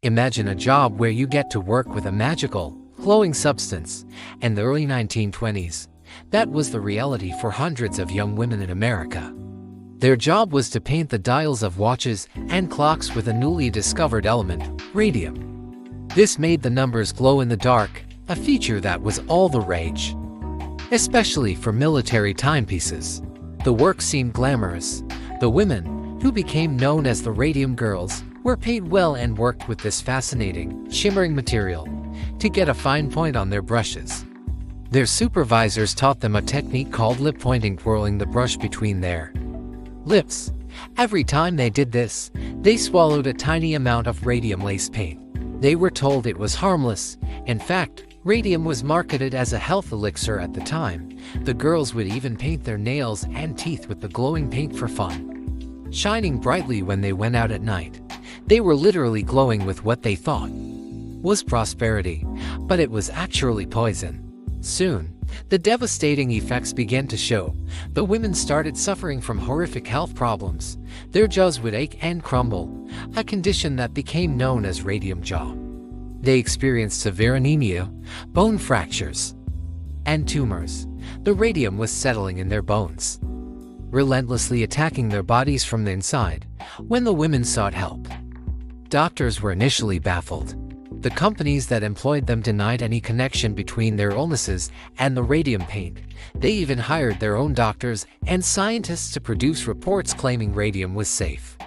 Imagine a job where you get to work with a magical, glowing substance. In the early 1920s, that was the reality for hundreds of young women in America. Their job was to paint the dials of watches and clocks with a newly discovered element, radium. This made the numbers glow in the dark, a feature that was all the rage, especially for military timepieces. The work seemed glamorous. The women, who became known as the Radium Girls, were paid well and worked with this fascinating, shimmering material to get a fine point on their brushes. Their supervisors taught them a technique called lip pointing, twirling the brush between their lips. Every time they did this, they swallowed a tiny amount of radium-laced paint. They were told it was harmless. In fact, radium was marketed as a health elixir at the time. The girls would even paint their nails and teeth with the glowing paint for fun, shining brightly when they went out at night. They were literally glowing with what they thought was prosperity, but it was actually poison. Soon, the devastating effects began to show. The women started suffering from horrific health problems. Their jaws would ache and crumble, a condition that became known as radium jaw. They experienced severe anemia, bone fractures, and tumors. The radium was settling in their bones, relentlessly attacking their bodies from the inside. When the women sought help, doctors were initially baffled. The companies that employed them denied any connection between their illnesses and the radium paint. They even hired their own doctors and scientists to produce reports claiming radium was safe,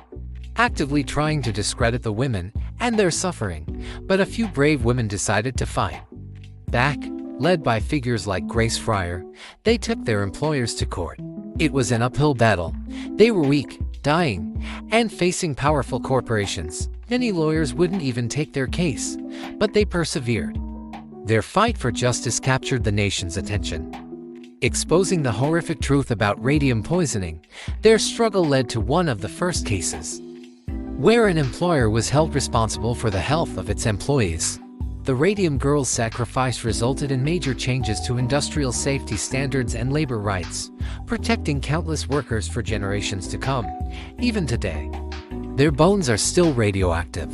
actively trying to discredit the women and their suffering. But a few brave women decided to fight back. Led by figures like Grace Fryer, they took their employers to court. It was an uphill battle. They were weak, dying, and facing powerful corporations. Many lawyers wouldn't even take their case, but they persevered. Their fight for justice captured the nation's attention, exposing the horrific truth about radium poisoning. Their struggle led to one of the first cases where an employer was held responsible for the health of its employees. The Radium Girls' sacrifice resulted in major changes to industrial safety standards and labor rights, protecting countless workers for generations to come. Even today, their bones are still radioactive,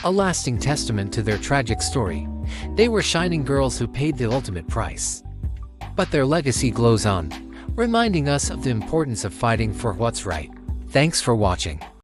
a lasting testament to their tragic story. They were shining girls who paid the ultimate price. But their legacy glows on, reminding us of the importance of fighting for what's right. Thanks for watching.